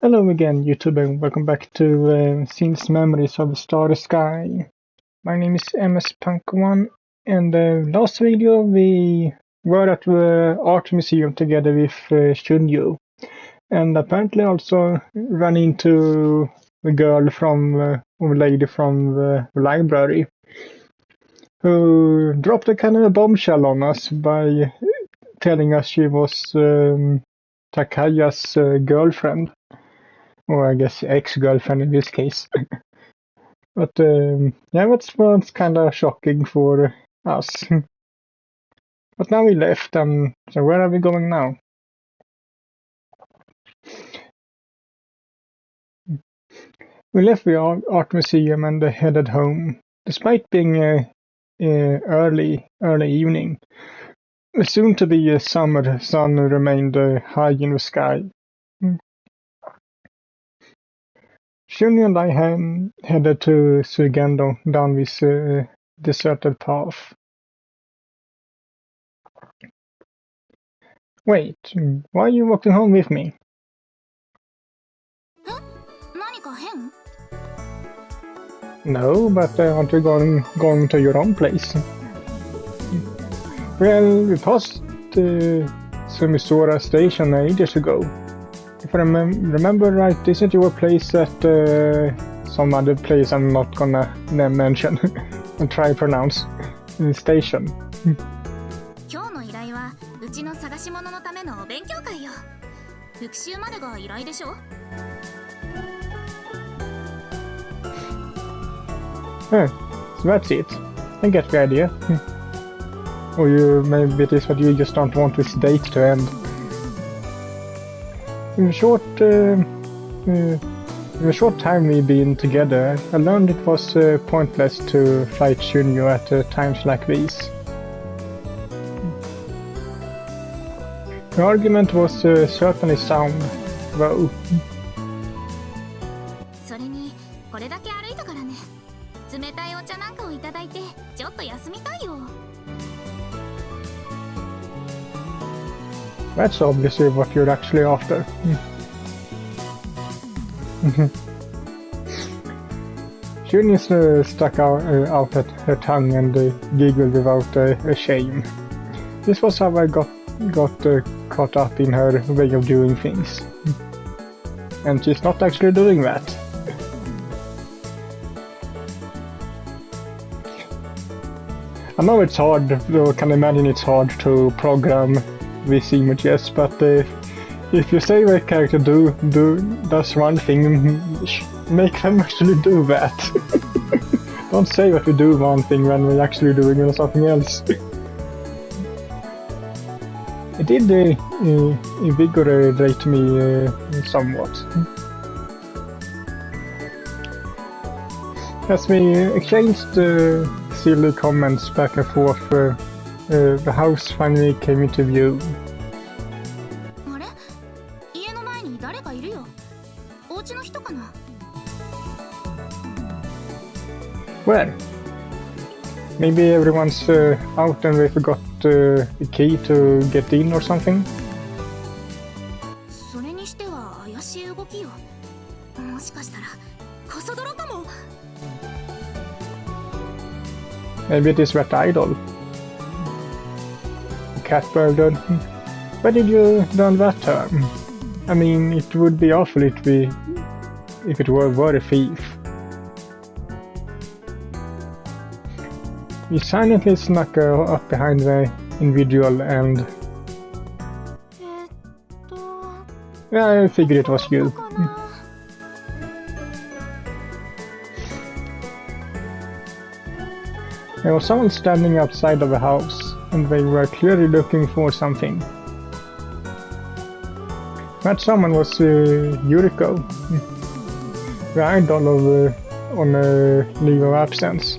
Hello again, YouTube, and welcome back to Scenes Memories of the Starry Sky. My name is MS-Punk1, and last video we were at the art museum together with Shunyu, and apparently also ran into the girl from, or lady from the library, who dropped a kind of a bombshell on us by telling us she was Takaya's girlfriend. Or I guess ex-girlfriend in this case. But yeah, that's kind of shocking for us. But now we left, so where are we going now? We left the art museum and headed home. Despite being early evening, the soon-to-be summer sun remained high in the sky. Shunyu and I headed to Sugendo down this deserted path. Wait, why are you walking home with me? No, but aren't you going to your own place? Well, we passed Sumisora station ages ago. If I remember right, isn't your place at some other place I'm not gonna mention and try to pronounce station? So that's it. I get the idea. Or maybe it is that you just don't want this date to end. In the short time we've been together, I learned it was pointless to fight Shunyu at times like these. The argument was certainly sound, though. That's obviously what you're actually after. Shunyu stuck out at her tongue and giggled without a shame. This was how I got caught up in her way of doing things. And she's not actually doing that. I know it's hard, I can imagine it's hard to program these images, but if you say the character does one thing, make them actually do that. Don't say that we do one thing when we're actually doing something else. It did invigorate me somewhat. As we exchanged silly comments back and forth, the house finally came into view. Where? Maybe everyone's out and they forgot the key to get in or something? Maybe it is that idol. Cat burglar. Where did you learn that term? I mean, it would be awful if it were a thief. He silently snuck up behind the individual and... Yeah, I figured it was you. There was someone standing outside of the house, and they were clearly looking for something. That someone was Yuriko, the idol on a leave of absence.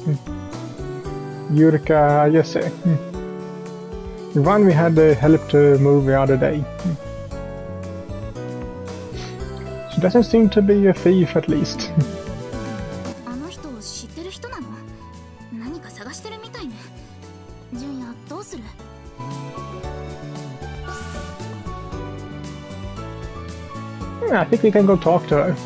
Yuriko Ayase, the one we had helped move the other day. She doesn't seem to be a thief, at least. I think we can go talk to her.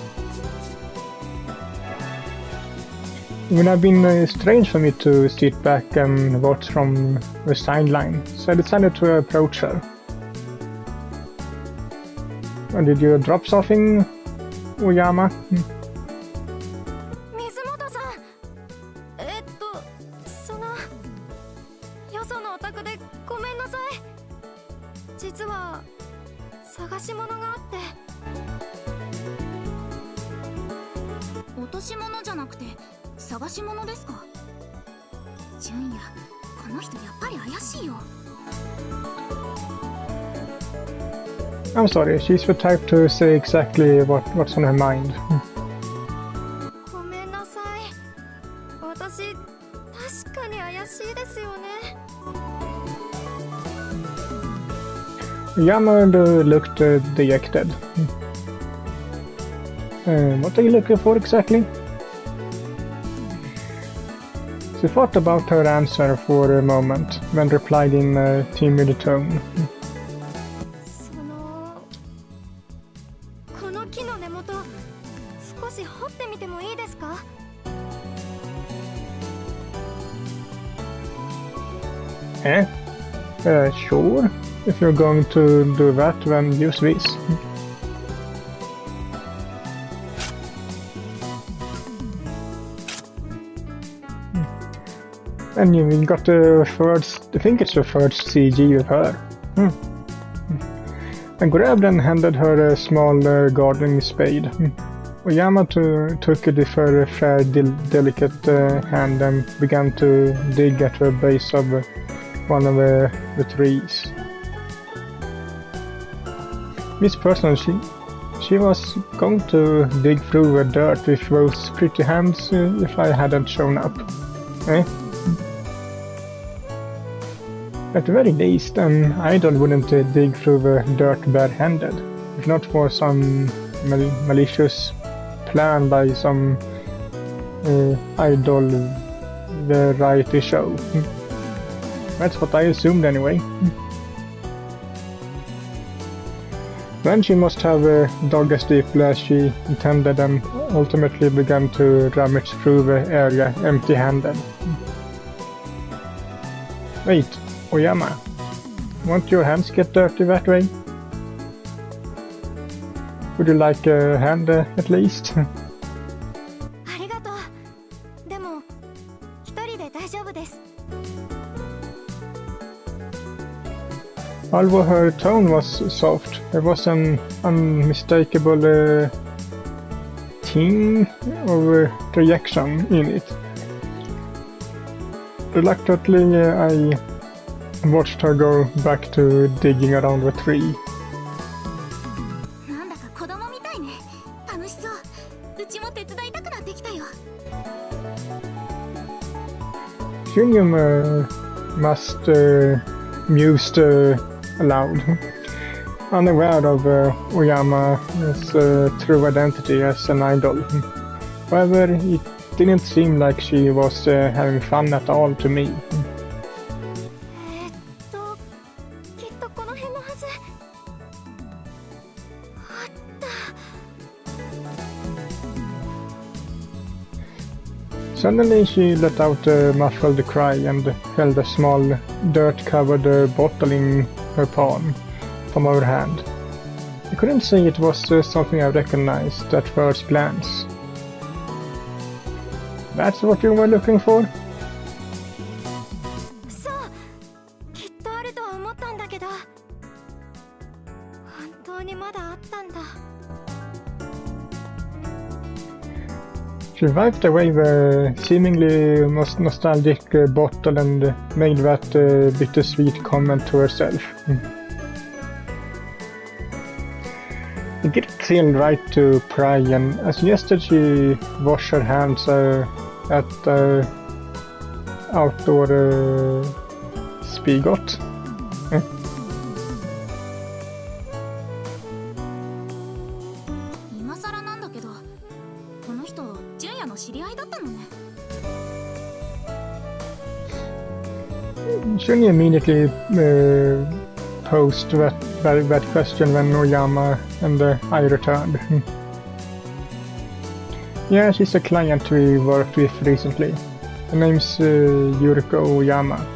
It would have been strange for me to sit back and watch from the sideline, so I decided to approach her. And did you drop something, Oyama? 水本さん、よそのお宅でごめんなさい。実は探し物があって。落とし物じゃなくて探し物ですか？純也、この人やっぱり怪しいよ。I'm sorry, she's the type to say exactly what's on her mind. ごめんなさい。私、確かに怪しいですよね。Oyama looked dejected. What are you looking for exactly? She thought about her answer for a moment, then replied in a timid tone. この木の根元、少し掘ってみてもいいですか？Sure. If you're going to do that, then use this. And you got the first, I think it's the first CG with her. I grabbed and handed her a small gardening spade. Oyama took it with her fair, delicate hand and began to dig at the base of one of the trees. Miss Person, she was going to dig through the dirt with those pretty hands if I hadn't shown up. At the very least, an idol wouldn't dig through the dirt barehanded, if not for some malicious plan by some idol variety show. That's what I assumed anyway. Then she must have dug as deeply as she intended and ultimately began to rummage through the area empty-handed. Wait, Oyama, won't your hands get dirty that way? Would you like a hand at least? ありがとう。でも、一人で大丈夫です。Although her tone was soft, there was an unmistakable ting of rejection in it. Reluctantly, I watched her go back to digging around the tree. なんだか子供みたいね。楽しそう。うちも手伝いたくなってきたよ。Shunium must mused aloud, unaware of Oyama's true identity as an idol. However, it didn't seem like she was having fun at all to me. きっとこの辺のはず。あった。Suddenly she let out a muffled cry and held a small, dirt-covered bottle in her palm of her hand. I couldn't say it was something I recognized at first glance. That's what you were looking for? そう。きっとあるとは思ったんだけど。本当にまだあったんだ。She wiped away the seemingly nostalgic bottle and made that bittersweet comment to herself. It didn't feel right to pry, and I suggested she wash her hands at the outdoor spigot. 今更なんだけど、この人、純也の知り合いだったのね。Shuni immediately posed that question when Oyama and I returned. Yeah, she's a client we worked with recently. Her name's Yuriko Oyama.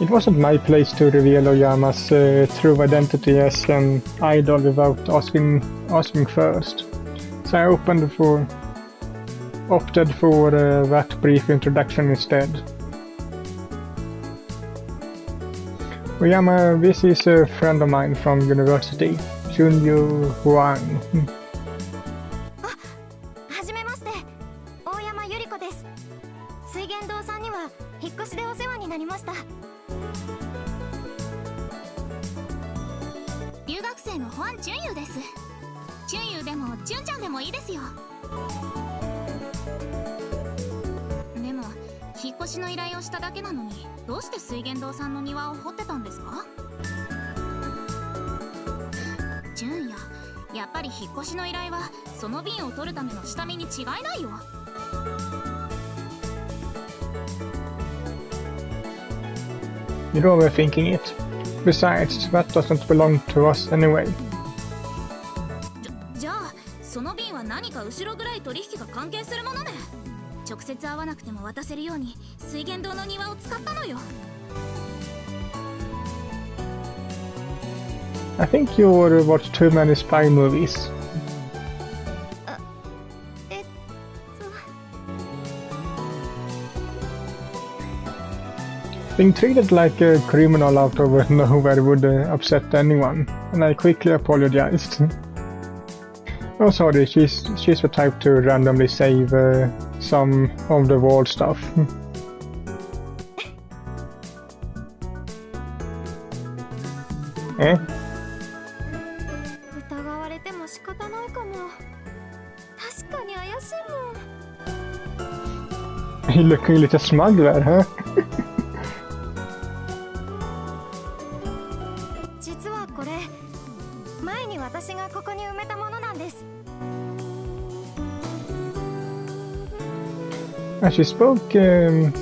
It wasn't my place to reveal Oyama's true identity as an idol without asking first, so I opted for that brief introduction instead. Oyama, this is a friend of mine from university, Junyu Huang. はじめまして、大山ゆり子です。水源堂さんには引っ越しでお世話になりました。留学生のホアン・チュンユーです。チュンユーでもチュンちゃんでもいいですよ。でも引っ越しの依頼をしただけなのに、どうして水源堂さんの庭を掘ってたんですか？チュンヤ、やっぱり引っ越しの依頼はその瓶を取るための下見に違いないよ。You're overthinking it. Besides, that doesn't belong to us anyway. じゃあその瓶は何か後ろ暗い取引が関係するものね。直接会わなくても渡せるように水源堂の庭を使ったのよ。I think you watch too many spy movies. Being treated like a criminal out of nowhere would upset anyone, and I quickly apologized. Oh, sorry, she's the type to randomly save some of the wall stuff. Eh? 疑われても仕方ないかも。確かに怪しいもん。 You looking a little smug there, huh? 実はこれ、前に私がここに埋めたものなんです。 As she spoke,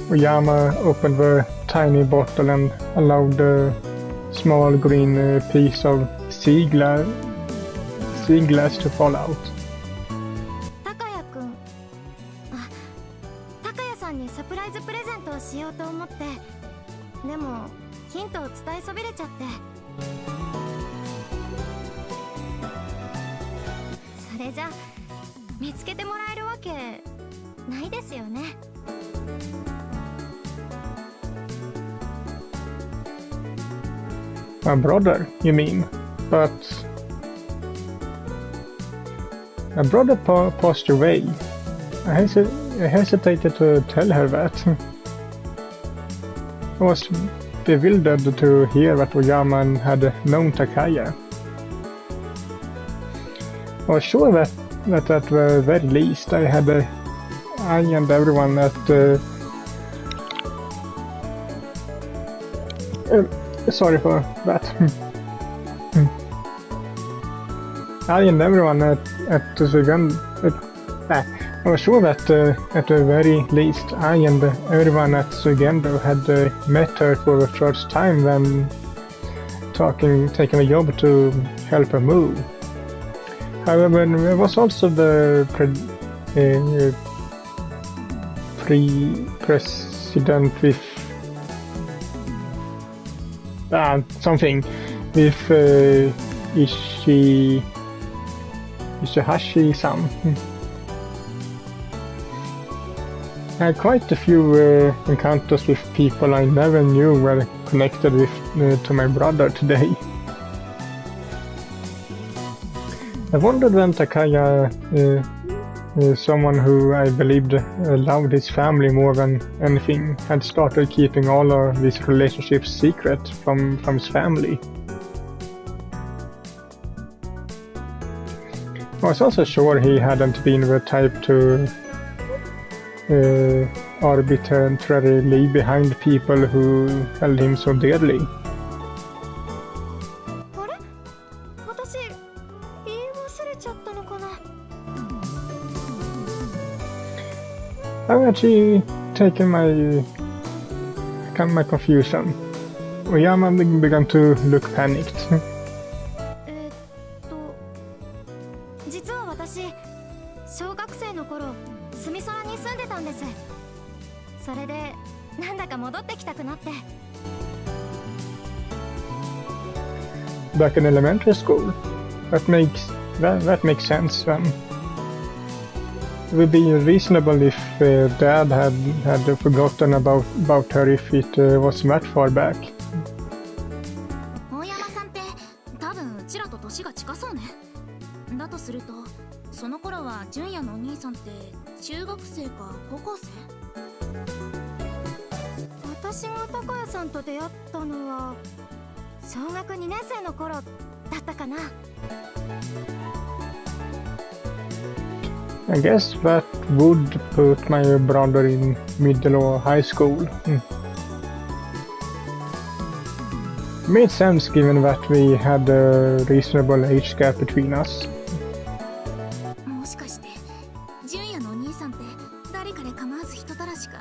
Oyama opened the tiny bottle and allowed a small green piece of sea glass to fall out. 高谷くん、高谷さんにサプライズプレゼントをしようと思って、でもヒントを伝えそびれちゃって。それじゃ見つけてもらえるわけないですよね。My brother, you mean? But my brother passed away. I hesitated to tell her that. I was bewildered to hear that Oyama had known Takaya. I was sure that at the very least I and everyone at sorry for that. I and everyone at the I was sure that at the very least I and everyone at Sugendo had met her for the first time when taking a job to help her move. However, there was also the president with something with Ishihashi-san. I had quite a few encounters with people I never knew were connected to my brother today. I wondered when Takaya, someone who I believed loved his family more than anything, had started keeping all of these relationships secret from his family. I was also sure he hadn't been the type to arbitrarily leave behind people who held him so dearly. I've actually taken my my confusion. Oyama began to look panicked. 実は私、小学生の頃、スミソラに住んでたんです。それで、なんだか戻ってきたくなって。Back in elementary school? That makes sense then. It would be reasonable if Dad had forgotten about her if it was that far back. 大山さんって多分うちらと年が近そうね。だとすると、その頃は純也のお兄さんって中学生か高校生？私が高谷さんと出会ったのは小学2年生の頃だったかな。I guess that would put my brother in middle or high school. Made sense given that we had a reasonable age gap between us. もしかして純也のお兄さんって誰彼構わず人たらしか、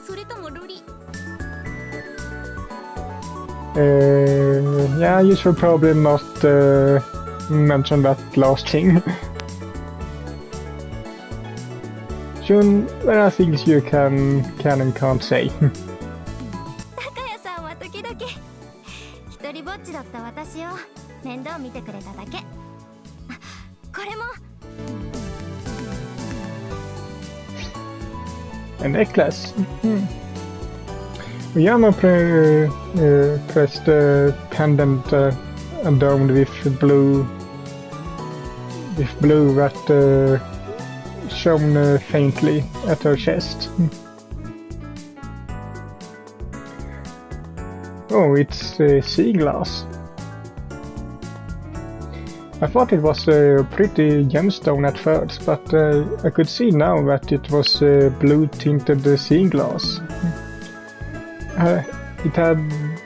それともロリ？ Yeah, you should probably not mention that last thing. Jun, there are things you can and can't say. 高谷さんは時々一人ぼっちだった私を面倒見てくれただけ。これも A necklace. Oyama pressed the pendant adorned with blue that shone faintly at her chest. Oh, it's sea glass. I thought it was a pretty gemstone at first, but I could see now that it was blue-tinted sea glass. It had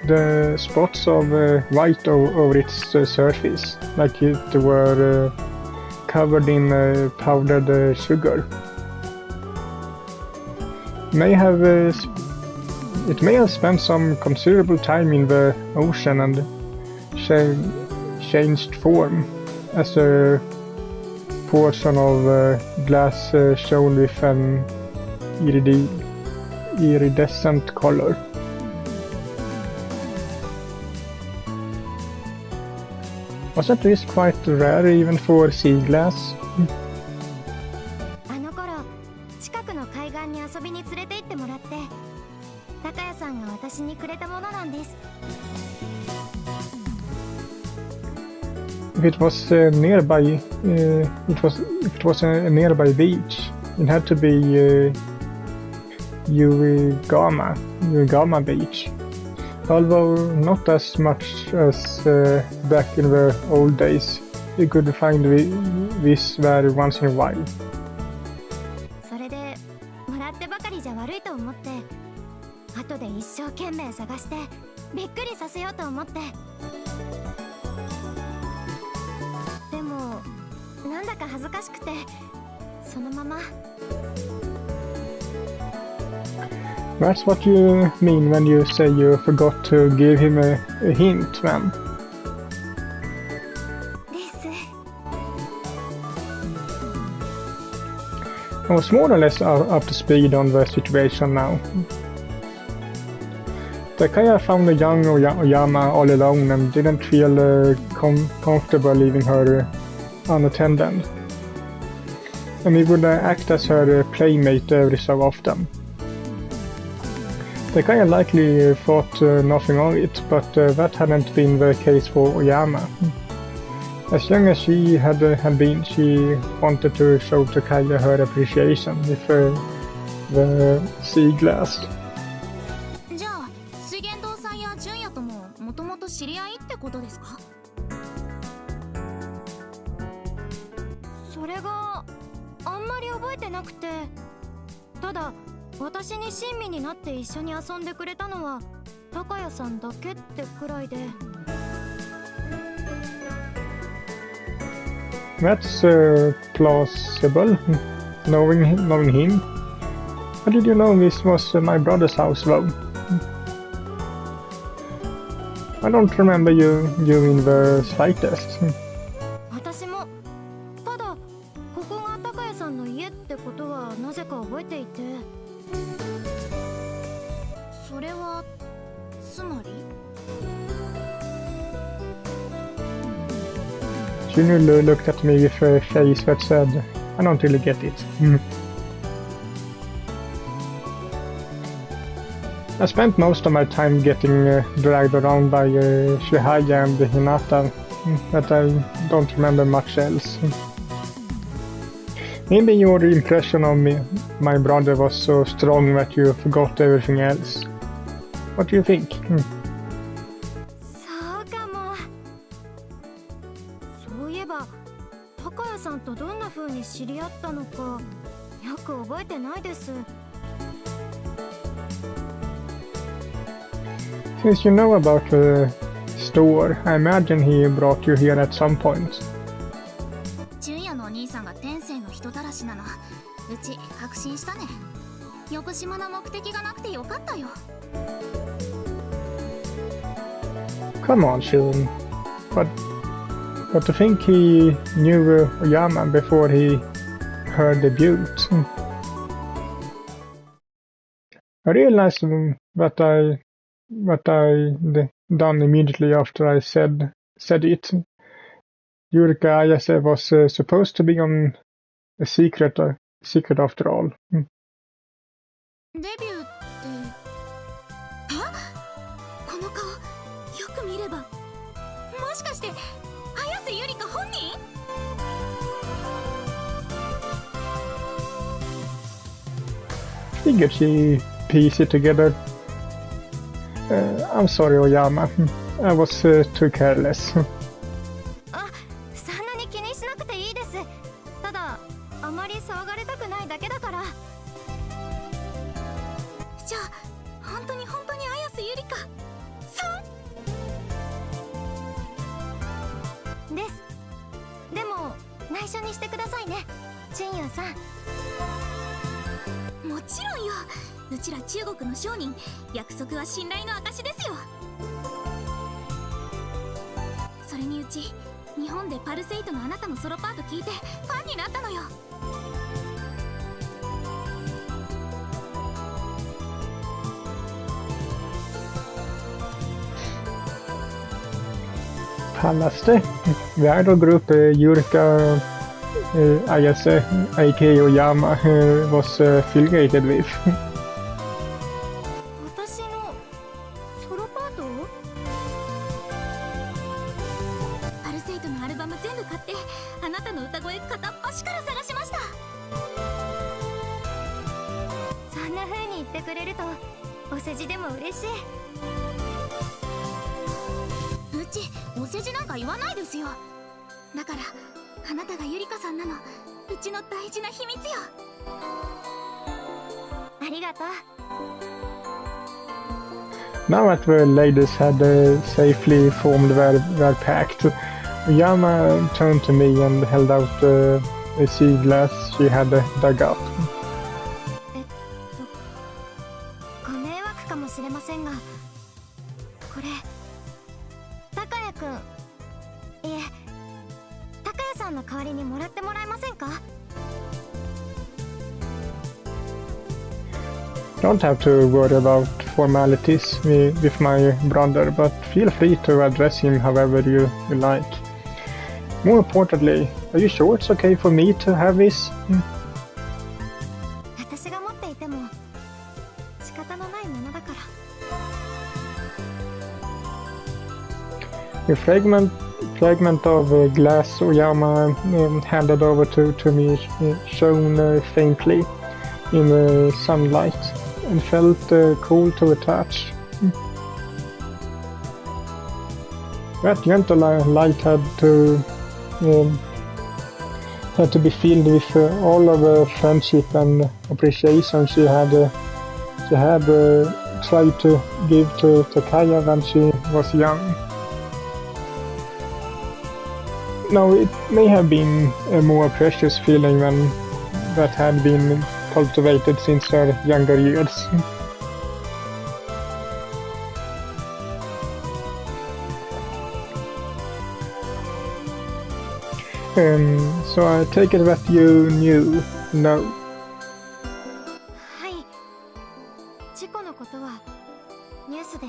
the spots of white over its surface, like it were covered in powdered sugar. It may have spent some considerable time in the ocean and changed form as a portion of glass shone with an iridescent color. Wasn't this quite rare even for sea glass? あの頃、近くの海岸に遊びに連れて行ってもらって、高谷さんが私にくれたものなんです。If it was nearby, if it was a nearby beach, it had to be Yurigama Beach. Although not as much as back in the old days, you could find this there once in a while. それでもらってばかりじゃ悪いと思って、後で一生懸命探してびっくりさせようと思って。でもなんだか恥ずかしくて、そのまま。That's what you mean when you say you forgot to give him a hint, man. です。I was more or less up to speed on the situation now. Takaya found the young Oyama all alone and didn't feel comfortable leaving her unattended. And he would act as her playmate every so often. Takaya likely thought nothing of it, but that hadn't been the case for Oyama. As young as she had been, she wanted to show Takaya her appreciation with the sea glass. じゃあ、水源堂さんや純也とももともと知り合いってことですか？それがあんまり覚えてなくて、ただ私に親身になって一緒に遊んでくれたのは高谷さんだけってくらいで。That's plausible, knowing him. How did you know this was my brother's house, though? I don't remember you in the slightest. 私もただここが高谷さんの家ってことはなぜか覚えていて、それはつまりShe looked at me with a face that said, I don't really get it. I spent most of my time getting dragged around by Shihaya and Hinata, but I don't remember much else. Maybe your impression of me, my brother, was so strong that you forgot everything else. What do you think? そうかも。そういえば高谷さんとどんな風に知り合ったのかよく覚えてないです。Since you know about the store, I imagine he brought you here at some point. 純也のお兄さんが天性の人たらしなの、うち確信したね。よこしまな目的がなくてよかったよ。Come on, Shun. But to think he knew Oyama before he heard the butte. I realized what I done immediately after I said it. Yuriko Ayase was supposed to be on a secret after all. デビューってあ、この顔よく見ればもしかして綾瀬ゆりか本人？ Figured she pieced it together. I'm sorry, Oyama. I was too careless. あ、そんなに気にしなくていいです。ただあまり騒がれたくないだけだから。じゃあ本当に綾瀬ゆりかさんです。でも内緒にしてくださいね、チンユンさん。ん。もちろんよ。うちら中国の商人、約束は信頼の証ですよ。それにうち日本でパルセイトのあなたのソロパート聞いてファンになったのよ。Palaste. The idol group Yuriko Ayase, aka Oyama, was affiliated with. 私のソロパート？パルセイトのアルバム全部買ってあなたの歌声片っ端から探しました。そんな風に言ってくれるとお世辞でも嬉しい。うちお世辞なんか言わないですよ。だからあなたがゆりかさんなの、うちの大事な秘密よ。ありがとう。Now that the ladies had safely formed their pact, Oyama turned to me and held out a sea glass she had dug up. ご迷惑かもしれませんが、これ高谷くん、いえ高谷さんの代わりにもらってもらえませんか？ Don't have to worry about formalities with my brother, but feel free to address him however you like. More importantly, are you sure it's okay for me to have this? 私が持っていても仕方のないものだから。The fragment of glass Oyama handed over to me shone faintly in the sunlight and felt cool to the touch. That gentle light had to be filled with all of the friendship and appreciation she had tried to give to Takaya when she was young. Now, it may have been a more precious feeling than that had been cultivated since her younger years. So I take it that you knew. No. はい。事故のことはニュースで。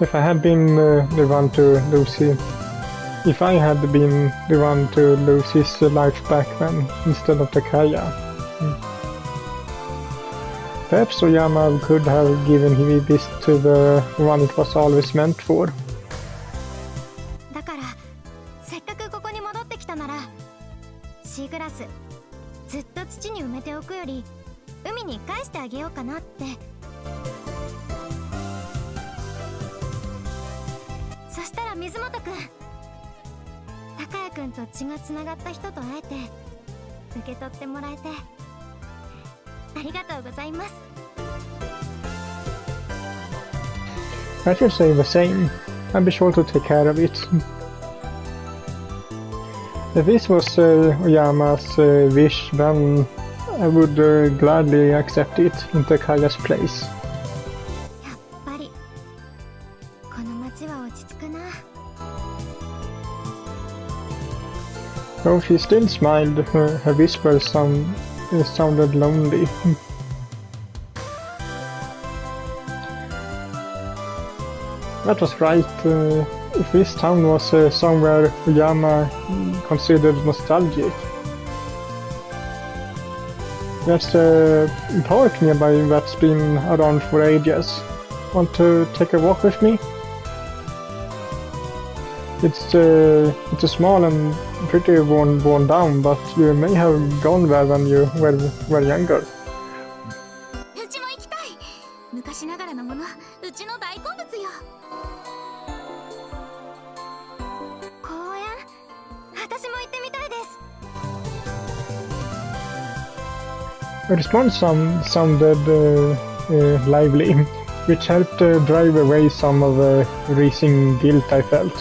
If I had been the one to lose him, if I had been the one to lose his life back then instead of Takaya, perhaps Oyama could have given him this to the one it was always meant for. だからせっかくここに戻ってきたなら、シーグラスずっと土に埋めておくより海に返してあげようかなって。そしたら水本くん、高谷くんと血がつながった人と会えて受け取ってもらえてありがとうございます。 I should say the same. I'll be sure to take care of it. If this was Oyama's wish, then I would gladly accept it in Takaya's place. やっぱりこの街は落ち着くな。 Though she still smiled, her whispers sounded lonely. That was right. If this town was somewhere Oyama considered nostalgic. There's a park nearby that's been around for ages. Want to take a walk with me? It's a small and pretty worn down, but you may have gone there when you were younger. うちも行きたい。昔ながらのもの、うちの大好物よ。公園、私も行ってみたいです。 The response sounded lively, which helped drive away some of the rising guilt I felt.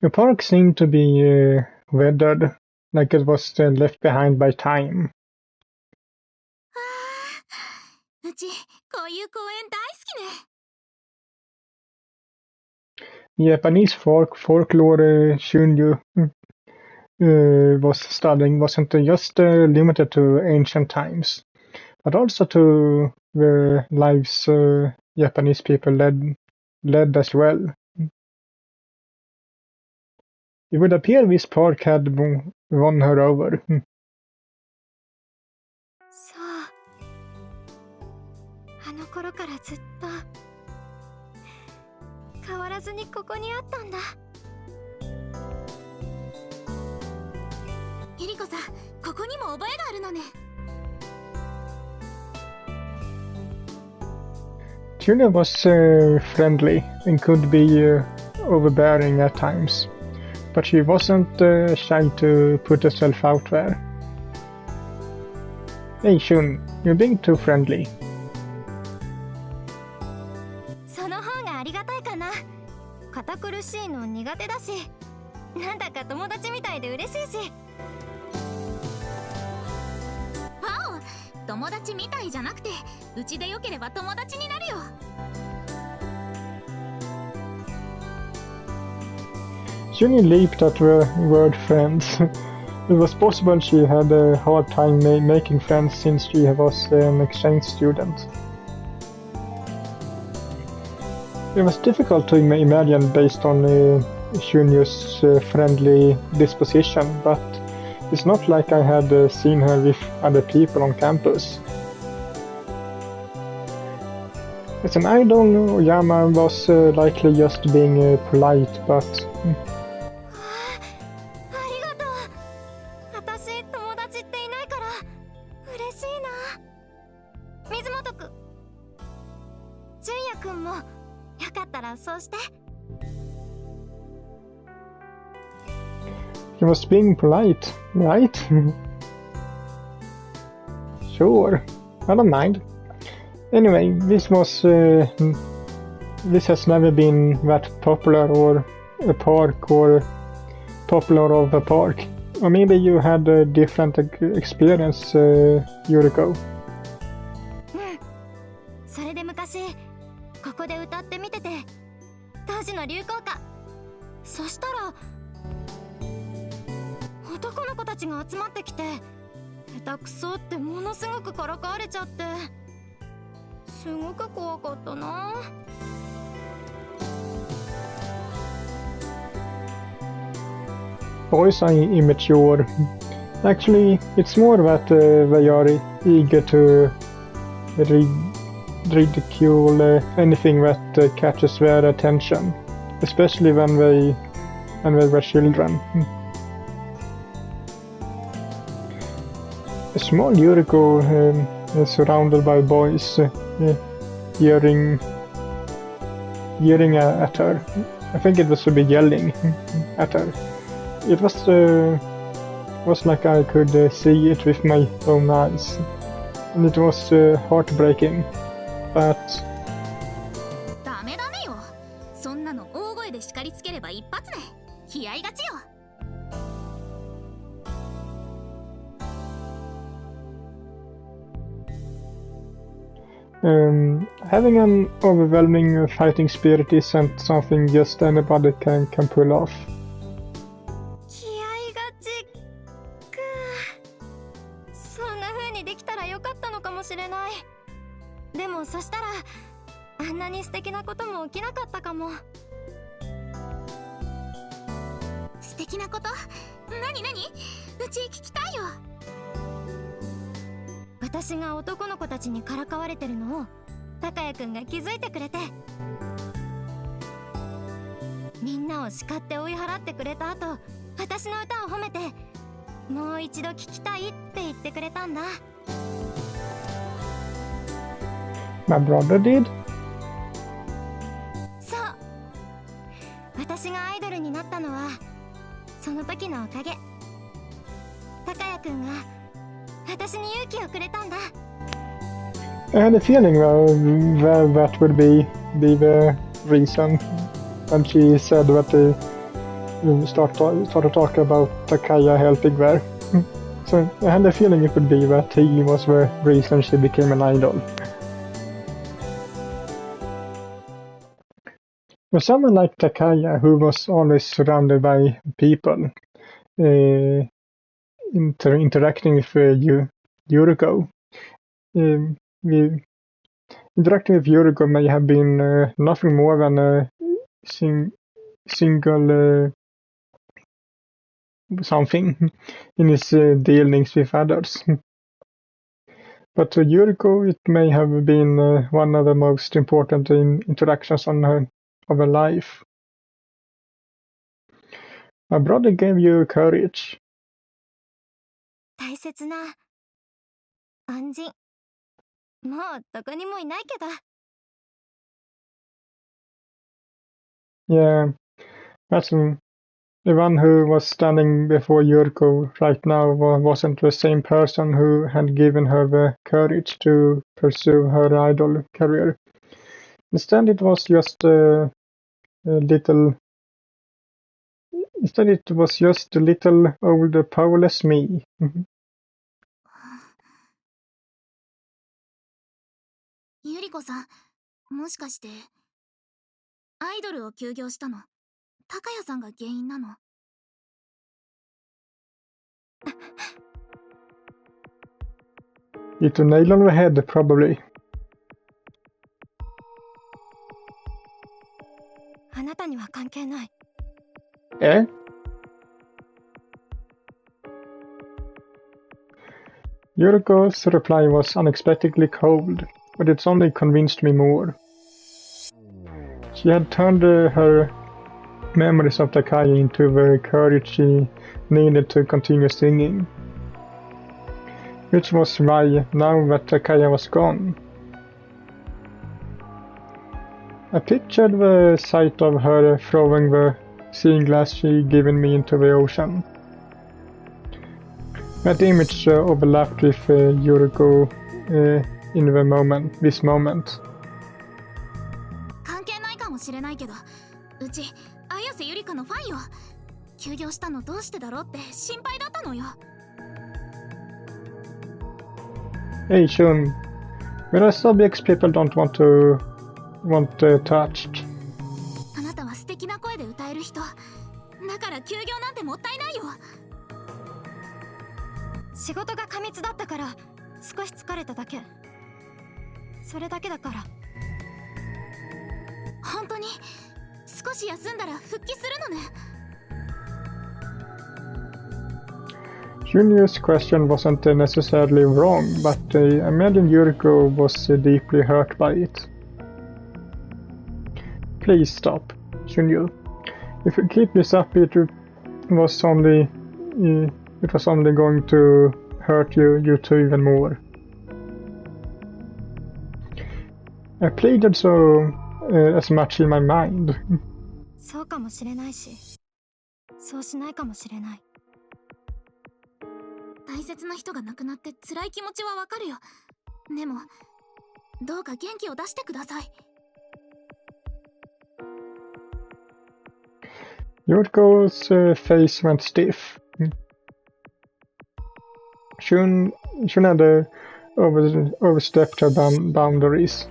The park seemed to be weathered, like it was left behind by time. うち、こういう公園大好きね。Japanese folklore Shunryu was studying wasn't just limited to ancient times, but also to the lives Japanese people led as well. It would appear this park had won her over. そう。あの頃からずっと変わらずにここにあったんだ。ゆりこさん、ここにも覚えがあるのね。Tuna was friendly and could be overbearing at times, but she wasn't shy to put herself out there. Hey Shun, you're being too friendly. その方がありがたいかな。堅苦しいの苦手だし、なんだか友達みたいで嬉しいし。わお、友達みたいじゃなくて、うちでよければ友達になるよ。Shuni leaped at the word friends. It was possible she had a hard time making friends since she was an exchange student. It was difficult to imagine based on Shunyu's friendly disposition, but it's not like I had seen her with other people on campus. As an idol, Oyama was likely just being polite, but... ありがとう。私友達っていないから嬉しいな。水本くん、純也くんもよかったらそうして。 He was being polite, right? Sure, I don't mind. Anyway, this has never been that popular or a park or popular of a park. Or maybe you had a different experience, Yuriko. それで昔ここで歌ってみてて、当時の流行歌。そしたら男の子たちが集まってきて、下手くそってものすごくからかわれちゃって、すごく怖かったな。Boys are immature. Actually, it's more that they are eager to ridicule anything that catches their attention, especially when they were children. A small Yuriko is surrounded by boys yelling at her. I think it was a big yelling at her. It was like I could see it with my own eyes, and it was heartbreaking. But ダメダメよ。そんなの大声で叱りつければ一発で気合い勝ちよ。Having an overwhelming fighting spirit isn't something just anybody can pull off. 気合がちく。そんな風にできたらよかったのかもしれない。でもそしたらあんなに素敵なことも起きなかったかも。素敵なこと？なになに？うち聞きたいよ。私が男の子たちにからかわれてるのを高谷くんが気づいてくれて、みんなを叱って追い払ってくれた後、私の歌を褒めて、もう一度聴きたいって言ってくれたんだ。My brother did? そう。私がアイドルになったのはその時のおかげ。高谷くんが私に勇気をくれたんだ。I had a feeling that would be the reason. And she said that they started talking about Takaya helping there. So I had a feeling it would be that he was the reason she became an idol. For someone like Takaya, who was always surrounded by people, interacting with Yuriko, interacting with Yuriko may have been nothing more than a single something in his dealings with others. But to Yuriko, it may have been one of the most important interactions of her life. My brother gave you courage. 大切な恩人。もうどこにもいないけど。Yeah, that's the one who was standing before Yuriko right now wasn't the same person who had given her the courage to pursue her idol career. Instead, it was just a little old powerless me. ゆりこさん、もしかしてアイドルを休業したの高谷さんが原因なのHit a nail on the head, probably. あなたには関係ない。Eh? Yuriko's reply was unexpectedly cold, but it's only convinced me more. She had turned her memories of Takaya into the courage she needed to continue singing. Which was why, now that Takaya was gone, I pictured the sight of her throwing the seeing glass she'd given me into the ocean. That image overlapped with Yuriko in this moment. 関係ないかもしれないけど、うち綾瀬ゆりかのファンよ。休業したのどうしてだろうって心配だったなのよ。 Hey Shun, there are subjects people don't want touched. あなたは素敵な声で歌える人だから休業なんてもったいないよ。仕事が過密だったから少し疲れただけ。それだけだから。本当に少し休んだら復帰するのね。 Junior's question wasn't necessarily wrong, but I imagine Yuriko was deeply hurt by it. Please stop, Junior. If you keep this up, it was only going to hurt you two even more. I pleaded so as much in my mind. そうかもしれないし、そうしないかもしれない。大切な人が亡くなって辛い気持ちはわかるよ。でもどうか元気を出してください。 Yuriko's face went stiff. Shun had overstepped her boundaries.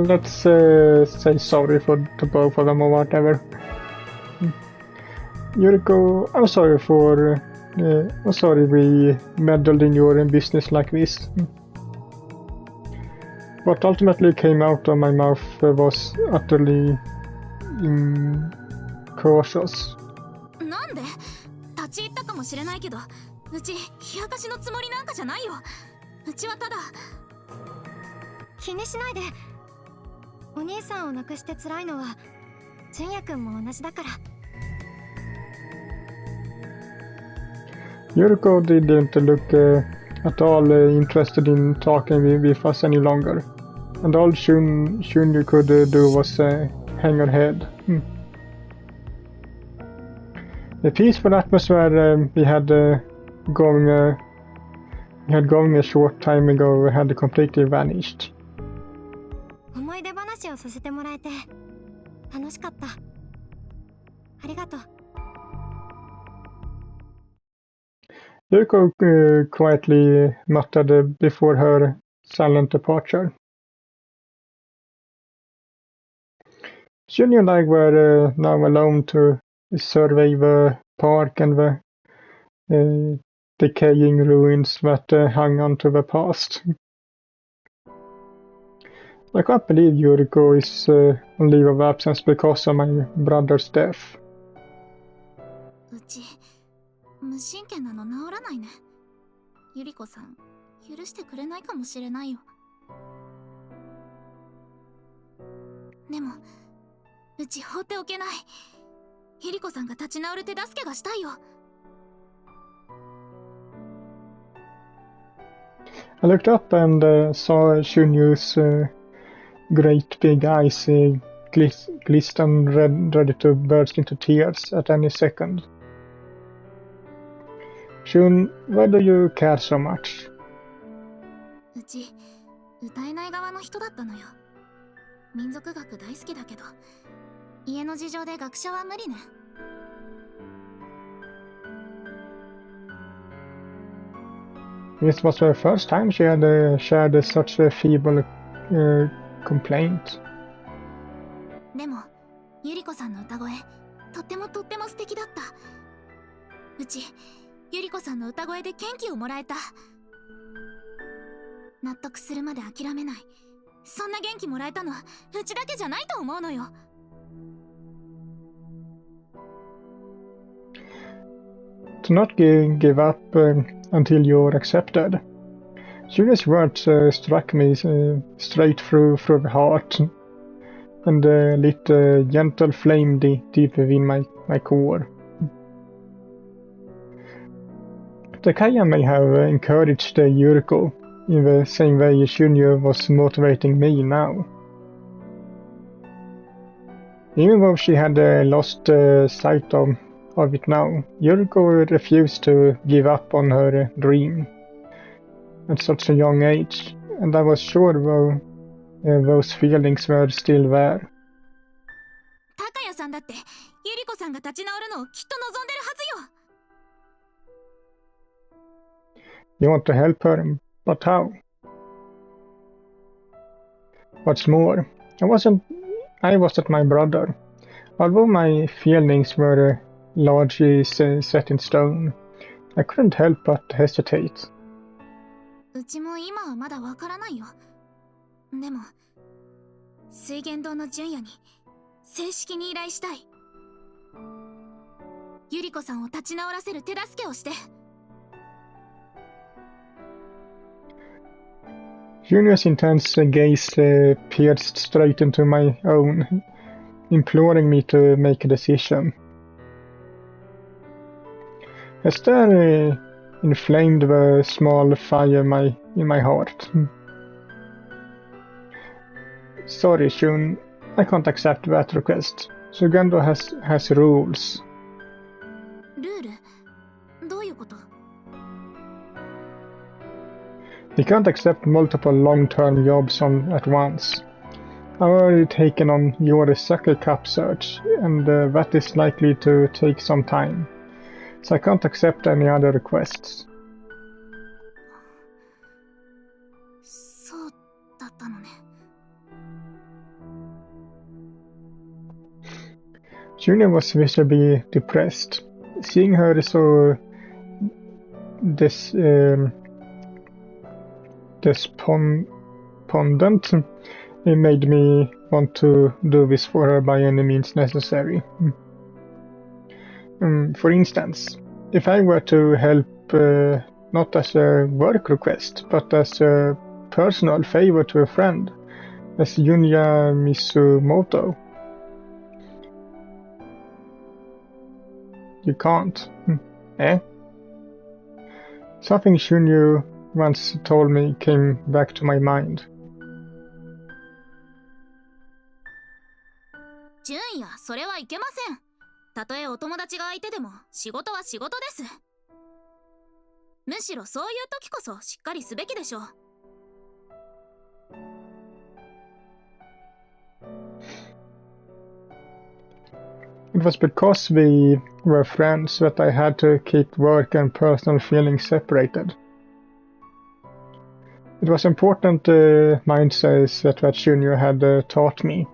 Let's say sorry to both of them or whatever. Yuriko, I'm sorry we meddled in your business like this. What ultimately came out of my mouth was utterly cautious. なんで立ち入ったかもしれないけど、うち冷やかしのつもりなんかじゃないよ。うちはただ。気にしないで。お兄さんを亡くして辛いのは純也くんも同じだから。 Yuriko didn't look at all interested in talking with us any longer, and all Shun could do was hang her head. The peaceful atmosphere we had going a short time ago had completely vanished. 思い出話をさせてもらえて楽しかった。ありがとう。 Yuriko quietly muttered before her silent departure. Junior and I were now alone to survey the park and the decaying ruins that hung onto the past. I can't believe Yuriko is on leave of absence because of my brother's death. うち無神経なの治らないね。ゆり子さん許してくれないかもしれないよ。でもうち放っておけない。ゆり子さんが立ち直る手助けがしたいよ。 I looked up and saw Shunyu's great big eyes glisten ready to burst into tears at any second. Shun, why do you care so much? うち歌えない側の人だったのよ。民族学大好きだけど家の事情で学者は無理ね。 This was the first time she had shared such a feeble complaint. でもゆり子さんの歌声とっても素敵だった。うちゆり子さんの歌声で元気をもらえた。納得するまで諦めない。そんな元気もらえたのうちだけじゃないと思うのよ。 To not give up until you're accepted. Julia's words struck me straight through the heart and lit a gentle flame deep within my core. Takaya may have encouraged Yuriko in the same way Shunyu was motivating me now. Even though she had lost sight of it now, Yuriko refused to give up on her dream at such a young age, and I was sure those feelings were still there. 高谷さんだってゆり子さんが立ち直るのをきっと望んでるはずよ。 You want to help her, but how? What's more, I wasn't my brother. Although my feelings were largely set in stone, I couldn't help but hesitate. うちも今はまだわからないよ。でも水源堂の純也に正式に依頼したい。ゆり子さんを立ち直らせる手助けをして。 Junior's intense gaze pierced straight into my own, imploring me to make a decision. A stare inflamed the small fire in my heart. Sorry, Shun, I can't accept that request. Sugendo has rules. ルール？どういうこと？ He can't accept multiple long-term jobs at once. I've already taken on your Sucker Cup search, and that is likely to take some time. So I can't accept any other requests. そうだったのね。 Junior was visibly depressed. Seeing her so despondent, it made me want to do this for her by any means necessary. For instance, if I were to help not as a work request, but as a personal favor to a friend, as Junya Misumoto. You can't. Eh? Something Shunyu once told me came back to my mind. 純也、それはいけません。たとえお友達が相手でも仕事は仕事です。むしろそういう時こそしっかりすべきでしょう。 It was because we were friends that I had to keep work and personal feelings separated. It was important mindset that Junior had taught me.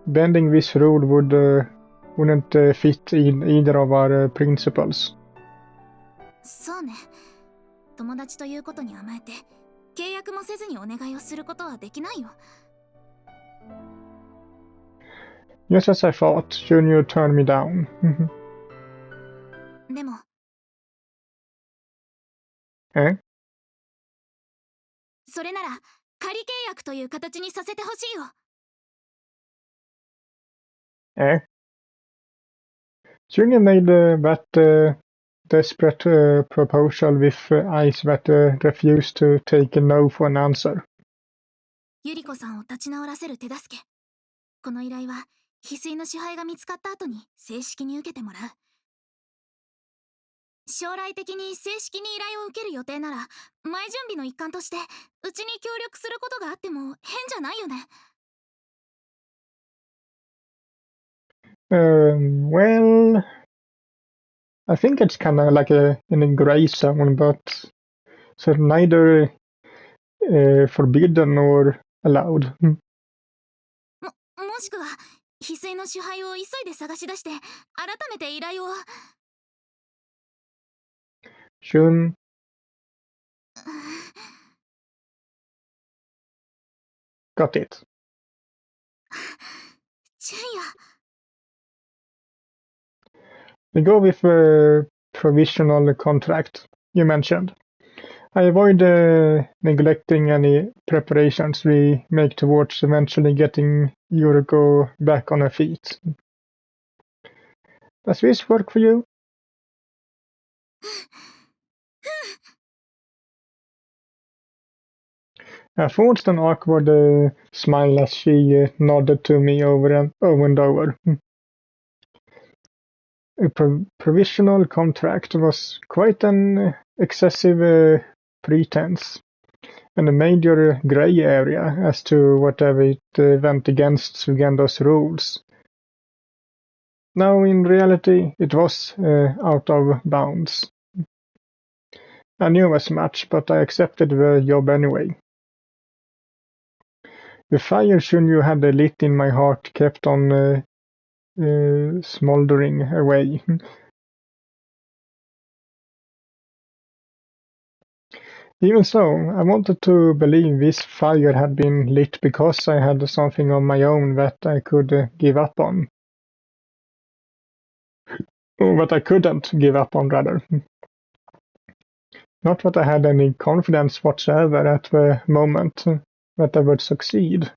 Bending this rule wouldn't fit in either of our principles. そうね。友達ということに甘えて契約もせずにお願いをすることはできないよ。 Just as I thought, Junior turned me down. でも、え？それなら仮契約という形にさせてほしいよ。え？ Junior made that desperate proposal with eyes that refused to take a no for an answer. ゆり子さんを立ち直らせる手助け。この依頼は翡翠の支配が見つかった後に正式に受けてもらう。将来的に正式に依頼を受ける予定なら前準備の一環としてうちに協力することがあっても変じゃないよね。 Well, I think it's kind of like in a gray zone, but so neither forbidden nor allowed. もしくは翡翠の支配を急いで探し出して改めて依頼を。 Shun. Got it. 純也。 We go with a provisional contract you mentioned. I avoid neglecting any preparations we make towards eventually getting Yuriko back on her feet. Does this work for you? I forced an awkward smile as she nodded to me over and over. A provisional contract was quite an excessive pretense, and a major grey area as to whatever it went against Sugendo's rules. Now, in reality, it was out of bounds. I knew as much, but I accepted the job anyway. The fire Shunyu had lit in my heart kept on smoldering away. Even so, I wanted to believe this fire had been lit because I had something of my own that I could give up on. Or that I couldn't give up on, rather. Not that I had any confidence whatsoever at the moment that I would succeed.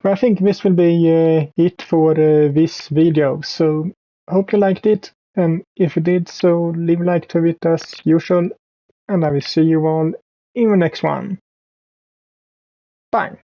Well, I think this will be it for this video, so hope you liked it, and if you did so leave a like to it as usual, and I will see you all in the next one. Bye!